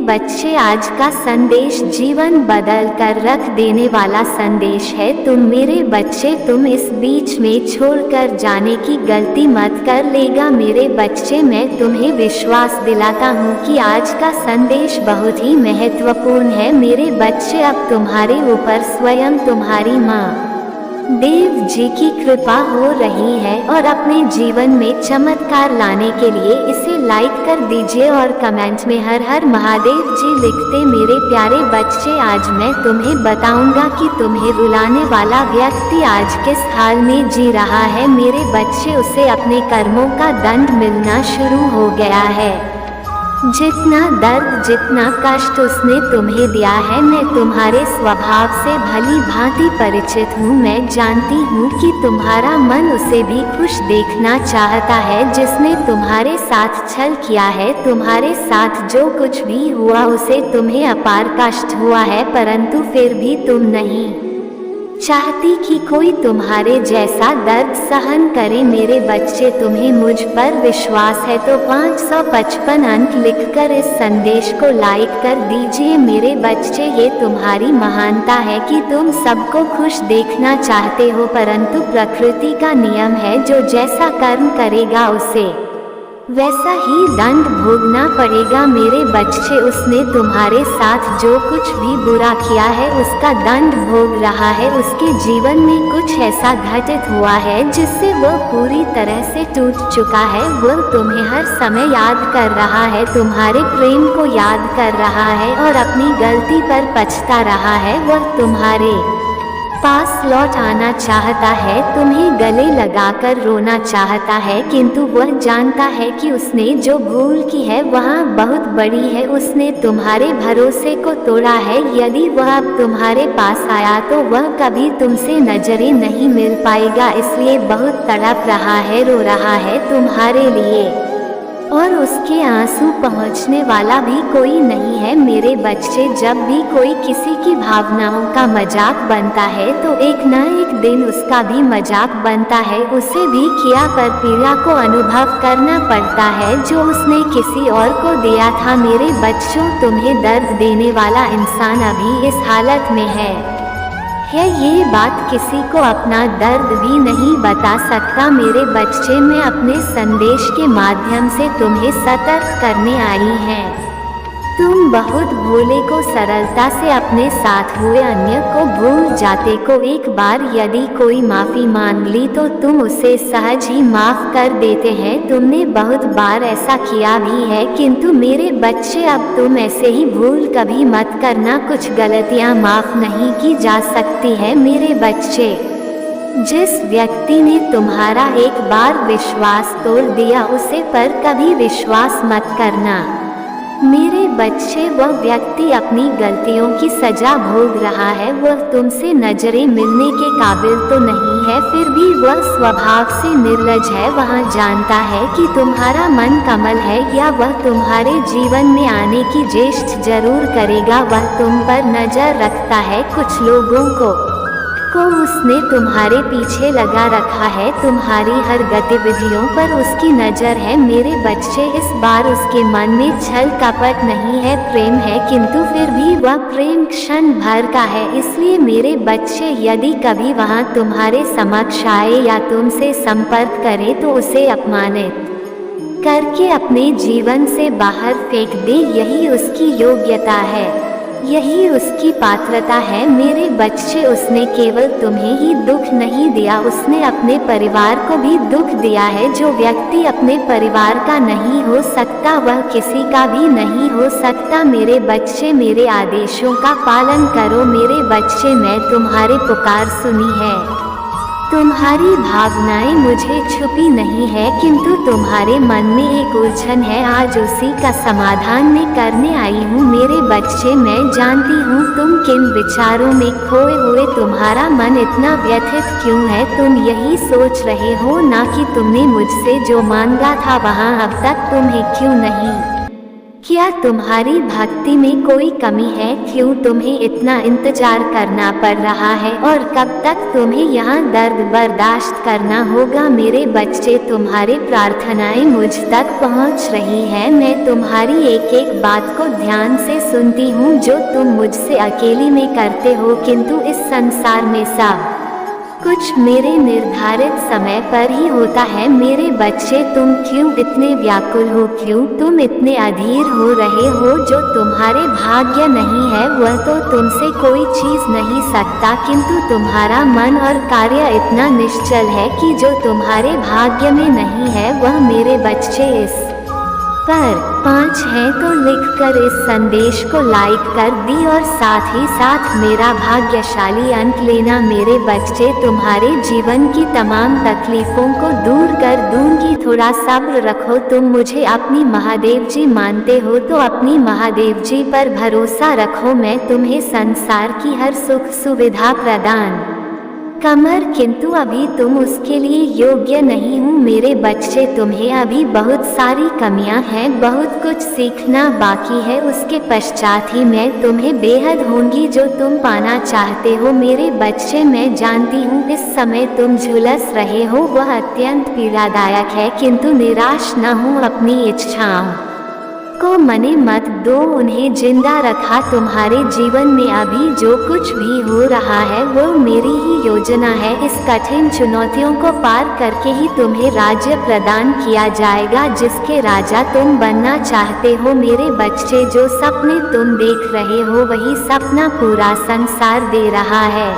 बच्चे, आज का संदेश जीवन बदल कर रख देने वाला संदेश है। तुम मेरे बच्चे, तुम इस बीच में छोड़कर जाने की गलती मत कर लेगा मेरे बच्चे। मैं तुम्हें विश्वास दिलाता हूँ कि आज का संदेश बहुत ही महत्वपूर्ण है मेरे बच्चे। अब तुम्हारे ऊपर स्वयं तुम्हारी माँ देव जी की कृपा हो रही है और अपने जीवन में चमत्कार लाने के लिए इसे लाइक कर दीजिए और कमेंट में हर हर महादेव जी लिखते। मेरे प्यारे बच्चे, आज मैं तुम्हें बताऊंगा कि तुम्हें रुलाने वाला व्यक्ति आज किस हाल में जी रहा है मेरे बच्चे। उसे अपने कर्मों का दंड मिलना शुरू हो गया है। जितना दर्द, जितना कष्ट उसने तुम्हें दिया है, मैं तुम्हारे स्वभाव से भली भांति परिचित हूँ। मैं जानती हूँ कि तुम्हारा मन उसे भी खुश देखना चाहता है जिसने तुम्हारे साथ छल किया है। तुम्हारे साथ जो कुछ भी हुआ उसे तुम्हें अपार कष्ट हुआ है, परंतु फिर भी तुम नहीं चाहती कि कोई तुम्हारे जैसा दर्द सहन करे मेरे बच्चे। तुम्हें मुझ पर विश्वास है तो 555 अंक लिखकर इस संदेश को लाइक कर दीजिए मेरे बच्चे। ये तुम्हारी महानता है कि तुम सबको खुश देखना चाहते हो, परंतु प्रकृति का नियम है जो जैसा कर्म करेगा उसे वैसा ही दंड भोगना पड़ेगा मेरे बच्चे। उसने तुम्हारे साथ जो कुछ भी बुरा किया है उसका दंड भोग रहा है। उसके जीवन में कुछ ऐसा घटित हुआ है जिससे वह पूरी तरह से टूट चुका है। वह तुम्हें हर समय याद कर रहा है, तुम्हारे प्रेम को याद कर रहा है और अपनी गलती पर पछता रहा है। वह तुम्हारे पास लौट आना चाहता है, तुम्हें गले लगाकर रोना चाहता है, किंतु वह जानता है कि उसने जो भूल की है वह बहुत बड़ी है। उसने तुम्हारे भरोसे को तोड़ा है। यदि वह अब तुम्हारे पास आया तो वह कभी तुमसे नजरें नहीं मिल पाएगा, इसलिए बहुत तड़प रहा है, रो रहा है तुम्हारे लिए, और उसके आंसू पहुंचने वाला भी कोई नहीं है मेरे बच्चे। जब भी कोई किसी की भावनाओं का मजाक बनता है तो एक न एक दिन उसका भी मजाक बनता है। उसे भी किया पर पीड़ा को अनुभव करना पड़ता है जो उसने किसी और को दिया था मेरे बच्चों। तुम्हें दर्द देने वाला इंसान अभी इस हालत में है, ये बात किसी को अपना दर्द भी नहीं बता सकता मेरे बच्चे। मैं अपने संदेश के माध्यम से तुम्हें सतर्क करने आई हैं। तुम बहुत भोले को सरलता से अपने साथ हुए अन्य को भूल जाते को एक बार यदि कोई माफ़ी मांग ली तो तुम उसे सहज ही माफ़ कर देते हैं। तुमने बहुत बार ऐसा किया भी है, किंतु मेरे बच्चे अब तुम ऐसे ही भूल कभी मत करना। कुछ गलतियां माफ़ नहीं की जा सकती है मेरे बच्चे। जिस व्यक्ति ने तुम्हारा एक बार विश्वास तोड़ दिया उसे पर कभी विश्वास मत करना मेरे बच्चे। वह व्यक्ति अपनी गलतियों की सजा भोग रहा है। वह तुमसे नजरें मिलने के काबिल तो नहीं है, फिर भी वह स्वभाव से निर्लज है। वह जानता है कि तुम्हारा मन कमल है या वह तुम्हारे जीवन में आने की चेष्टा जरूर करेगा। वह तुम पर नजर रखता है। कुछ लोगों को उसने तुम्हारे पीछे लगा रखा है, तुम्हारी हर गतिविधियों पर उसकी नज़र है मेरे बच्चे। इस बार उसके मन में छल कपट नहीं है, प्रेम है, किंतु फिर भी वह प्रेम क्षण भर का है। इसलिए मेरे बच्चे यदि कभी वहाँ तुम्हारे समक्ष आए या तुमसे संपर्क करे तो उसे अपमानित करके अपने जीवन से बाहर फेंक दे। यही उसकी योग्यता है, यही उसकी पात्रता है मेरे बच्चे। उसने केवल तुम्हें ही दुख नहीं दिया, उसने अपने परिवार को भी दुख दिया है। जो व्यक्ति अपने परिवार का नहीं हो सकता वह किसी का भी नहीं हो सकता मेरे बच्चे। मेरे आदेशों का पालन करो मेरे बच्चे। मैं तुम्हारे पुकार सुनी है, तुम्हारी भावनाएं मुझे छुपी नहीं है, किंतु तुम्हारे मन में एक उलझन है, आज उसी का समाधान मैं करने आई हूँ मेरे बच्चे। मैं जानती हूँ तुम किन विचारों में खोए हुए तुम्हारा मन इतना व्यथित क्यों है। तुम यही सोच रहे हो ना कि तुमने मुझसे जो मांगा था वहाँ अब तक तुम्हें क्यों नहीं क्या तुम्हारी भक्ति में कोई कमी है? क्यों तुम्हें इतना इंतजार करना पड़ रहा है और कब तक तुम्हें यहाँ दर्द बर्दाश्त करना होगा? मेरे बच्चे, तुम्हारी प्रार्थनाएं मुझ तक पहुँच रही है। मैं तुम्हारी एक एक बात को ध्यान से सुनती हूँ जो तुम मुझसे अकेली में करते हो, किंतु इस संसार में सब कुछ मेरे निर्धारित समय पर ही होता है। मेरे बच्चे, तुम क्यों इतने व्याकुल हो? क्यों तुम इतने अधीर हो रहे हो? जो तुम्हारे भाग्य नहीं है वह तो तुमसे कोई चीज नहीं सकता, किंतु तुम्हारा मन और कार्य इतना निश्चल है कि जो तुम्हारे भाग्य में नहीं है वह मेरे बच्चे इस पर 5 है तो लिखकर इस संदेश को लाइक कर दी और साथ ही साथ मेरा भाग्यशाली अंक लेना। मेरे बच्चे, तुम्हारे जीवन की तमाम तकलीफों को दूर कर दूंगी, थोड़ा सब्र रखो। तुम मुझे अपनी महादेव जी मानते हो तो अपनी महादेव जी पर भरोसा रखो। मैं तुम्हें संसार की हर सुख सुविधा प्रदान कमर, किंतु अभी तुम उसके लिए योग्य नहीं हो। मेरे बच्चे, तुम्हें अभी बहुत सारी कमियां हैं, बहुत कुछ सीखना बाकी है। उसके पश्चात ही मैं तुम्हें बेहद होंगी जो तुम पाना चाहते हो। मेरे बच्चे, मैं जानती हूँ इस समय तुम झुलस रहे हो, वह अत्यंत पीड़ादायक है, किंतु निराश न हो। अपनी इच्छाओं को मने मत दो, उन्हें जिंदा रखा। तुम्हारे जीवन में अभी जो कुछ भी हो रहा है वो मेरी ही योजना है। इस कठिन चुनौतियों को पार करके ही तुम्हें राज्य प्रदान किया जाएगा जिसके राजा तुम बनना चाहते हो। मेरे बच्चे, जो सपने तुम देख रहे हो वही सपना पूरा संसार दे रहा है,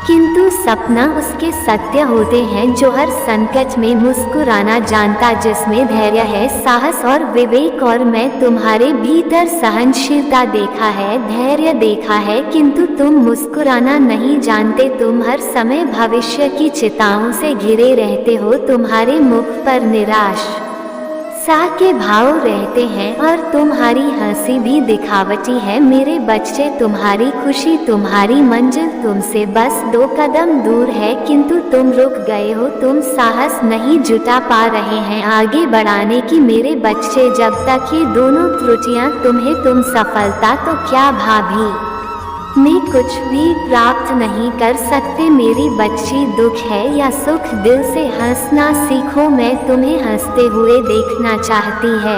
किंतु सपना उसके सत्य होते हैं जो हर संकट में मुस्कुराना जानता, जिसमें धैर्य है, साहस और विवेक। और मैं तुम्हारे भीतर सहनशीलता देखा है, धैर्य देखा है, किंतु तुम मुस्कुराना नहीं जानते। तुम हर समय भविष्य की चिंताओं से घिरे रहते हो। तुम्हारे मुख पर निराश सा के भाव रहते हैं और तुम्हारी हंसी भी दिखावटी है। मेरे बच्चे, तुम्हारी खुशी, तुम्हारी मंजिल तुमसे बस 2 कदम दूर है, किंतु तुम रुक गए हो। तुम साहस नहीं जुटा पा रहे हैं आगे बढ़ाने की। मेरे बच्चे, जब तक ये दोनों त्रुटियां तुम्हें तुम सफलता तो क्या भाभी में कुछ भी प्राप्त नहीं कर सकते। मेरी बच्ची, दुख है या सुख, दिल से हंसना सीखो। मैं तुम्हें हंसते हुए देखना चाहती है।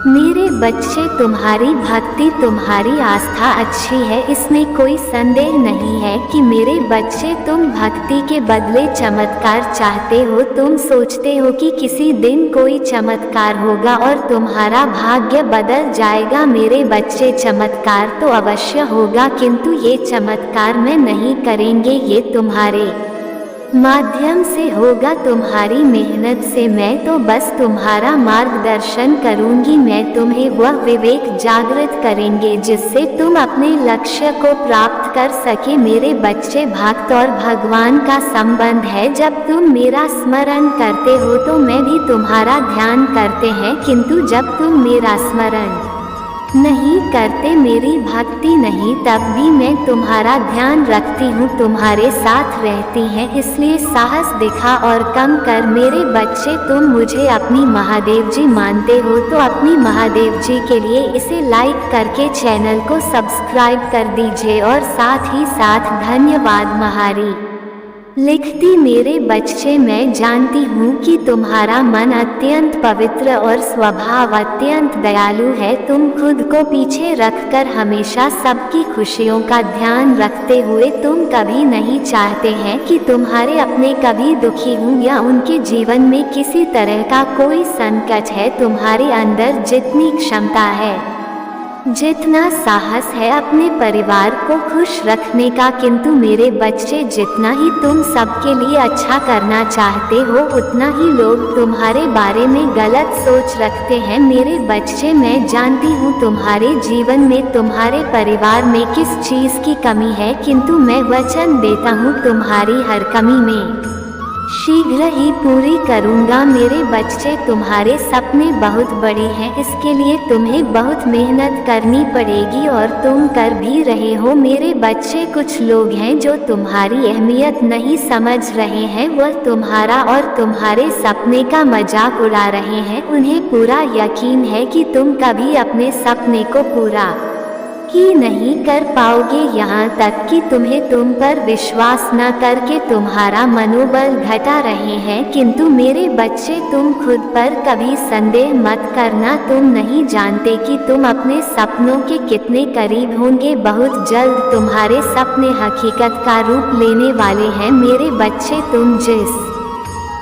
मेरे बच्चे, तुम्हारी भक्ति, तुम्हारी आस्था अच्छी है, इसमें कोई संदेह नहीं है कि मेरे बच्चे तुम भक्ति के बदले चमत्कार चाहते हो। तुम सोचते हो कि किसी दिन कोई चमत्कार होगा और तुम्हारा भाग्य बदल जाएगा। मेरे बच्चे, चमत्कार तो अवश्य होगा, किंतु ये चमत्कार मैं नहीं करेंगे, ये तुम्हारे माध्यम से होगा, तुम्हारी मेहनत से। मैं तो बस तुम्हारा मार्गदर्शन करूंगी। मैं तुम्हें वह विवेक जागृत करेंगे जिससे तुम अपने लक्ष्य को प्राप्त कर सके। मेरे बच्चे, भक्त और भगवान का संबंध है। जब तुम मेरा स्मरण करते हो तो मैं भी तुम्हारा ध्यान करते हैं, किंतु जब तुम मेरा स्मरण नहीं करते, मेरी भक्ति नहीं, तब भी मैं तुम्हारा ध्यान रखती हूँ, तुम्हारे साथ रहती हैं। इसलिए साहस दिखा और कम कर। मेरे बच्चे, तुम मुझे अपनी महादेव जी मानते हो तो अपनी महादेव जी के लिए इसे लाइक करके चैनल को सब्सक्राइब कर दीजिए और साथ ही साथ धन्यवाद महारी लिखती। मेरे बच्चे, मैं जानती हूँ कि तुम्हारा मन अत्यंत पवित्र और स्वभाव अत्यंत दयालु है। तुम खुद को पीछे रखकर हमेशा सबकी खुशियों का ध्यान रखते हुए तुम कभी नहीं चाहते हैं कि तुम्हारे अपने कभी दुखी हों या उनके जीवन में किसी तरह का कोई संकट है। तुम्हारे अंदर जितनी क्षमता है, जितना साहस है अपने परिवार को खुश रखने का, किंतु मेरे बच्चे, जितना ही तुम सबके लिए अच्छा करना चाहते हो उतना ही लोग तुम्हारे बारे में गलत सोच रखते हैं। मेरे बच्चे, मैं जानती हूँ तुम्हारे जीवन में, तुम्हारे परिवार में किस चीज़ की कमी है, किंतु मैं वचन देता हूँ तुम्हारी हर कमी में शीघ्र ही पूरी करूँगा। मेरे बच्चे, तुम्हारे सपने बहुत बड़े हैं, इसके लिए तुम्हें बहुत मेहनत करनी पड़ेगी और तुम कर भी रहे हो। मेरे बच्चे, कुछ लोग हैं जो तुम्हारी अहमियत नहीं समझ रहे हैं, वह तुम्हारा और तुम्हारे सपने का मजाक उड़ा रहे हैं। उन्हें पूरा यकीन है कि तुम कभी अपने सपने को पूरा ही नहीं कर पाओगे, यहाँ तक कि तुम्हें तुम पर विश्वास न करके तुम्हारा मनोबल घटा रहे हैं। किंतु मेरे बच्चे, तुम खुद पर कभी संदेह मत करना। तुम नहीं जानते कि तुम अपने सपनों के कितने करीब होंगे। बहुत जल्द तुम्हारे सपने हकीकत का रूप लेने वाले हैं। मेरे बच्चे, तुम जिस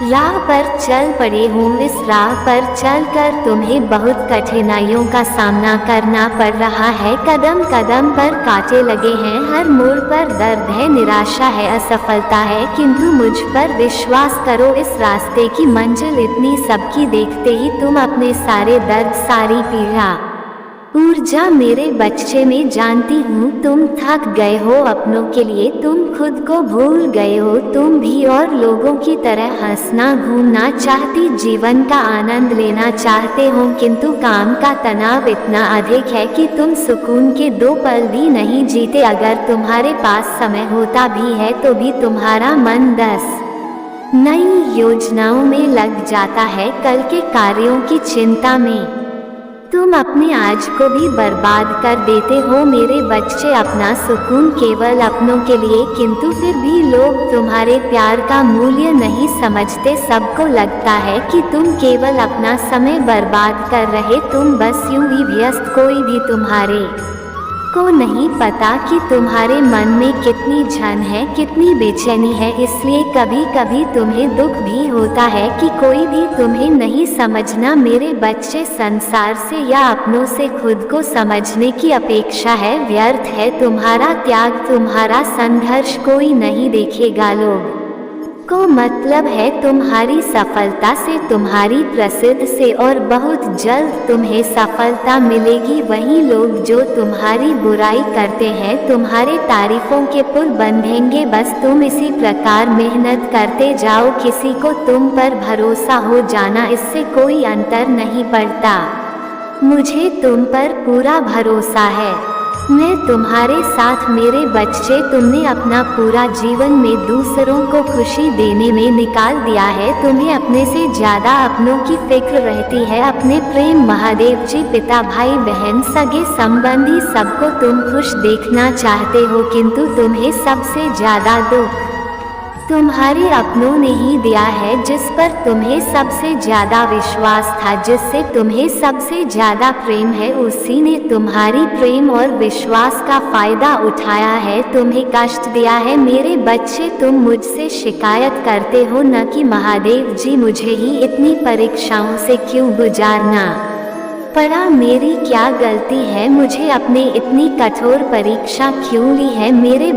राह पर चल पड़े हो, इस राह पर चलकर तुम्हें बहुत कठिनाइयों का सामना करना पड़ रहा है। कदम कदम पर कांटे लगे हैं, हर मोड़ पर दर्द है, निराशा है, असफलता है। किंतु मुझ पर विश्वास करो, इस रास्ते की मंजिल इतनी सबकी देखते ही तुम अपने सारे दर्द, सारी पीड़ा, ऊर्जा मेरे बच्चे में जानती हूँ। तुम थक गए हो अपनों के लिए, तुम खुद को भूल गए हो। तुम भी और लोगों की तरह हंसना, घूमना चाहती, जीवन का आनंद लेना चाहते हो, किंतु काम का तनाव इतना अधिक है कि तुम सुकून के 2 पल भी नहीं जीते। अगर तुम्हारे पास समय होता भी है तो भी तुम्हारा मन 10 नई योजनाओं में लग जाता है, कल के कार्यों की चिंता में। तुम अपने आज को भी बर्बाद कर देते हो। मेरे बच्चे, अपना सुकून केवल अपनों के लिए, किंतु फिर भी लोग तुम्हारे प्यार का मूल्य नहीं समझते। सबको लगता है कि तुम केवल अपना समय बर्बाद कर रहे, तुम बस यूं ही व्यस्त। कोई भी तुम्हारे को नहीं पता कि तुम्हारे मन में कितनी झन है, कितनी बेचैनी है। इसलिए कभी कभी तुम्हें दुख भी होता है कि कोई भी तुम्हें नहीं समझना। मेरे बच्चे, संसार से या अपनों से खुद को समझने की अपेक्षा है, व्यर्थ है तुम्हारा त्याग, तुम्हारा संघर्ष कोई नहीं देखेगा। लोग को मतलब है तुम्हारी सफलता से, तुम्हारी प्रसिद्ध से, और बहुत जल्द तुम्हें सफलता मिलेगी। वही लोग जो तुम्हारी बुराई करते हैं तुम्हारे तारीफों के पुल बंधेंगे। बस तुम इसी प्रकार मेहनत करते जाओ, किसी को तुम पर भरोसा हो जाना, इससे कोई अंतर नहीं पड़ता। मुझे तुम पर पूरा भरोसा है, मैं तुम्हारे साथ। मेरे बच्चे, तुमने अपना पूरा जीवन में दूसरों को खुशी देने में निकाल दिया है। तुम्हें अपने से ज्यादा अपनों की फिक्र रहती है। अपने प्रेम महादेव जी, पिता, भाई बहन, सगे संबंधी, सबको तुम खुश देखना चाहते हो, किंतु तुम्हें सबसे ज्यादा दुख तुम्हारे अपनों ने ही दिया है, जिस पर तुम्हें सबसे ज्यादा विश्वास था, जिससे तुम्हें सबसे ज्यादा प्रेम है, उसी ने तुम्हारी प्रेम और विश्वास का फायदा उठाया है, तुम्हें कष्ट दिया है। मेरे बच्चे, तुम मुझसे शिकायत करते हो न कि महादेव जी, मुझे ही इतनी परीक्षाओं से क्यों गुजारना पड़ा, मेरी क्या गलती है, मुझे अपने इतनी कठोर परीक्षा क्यों ली है। मेरे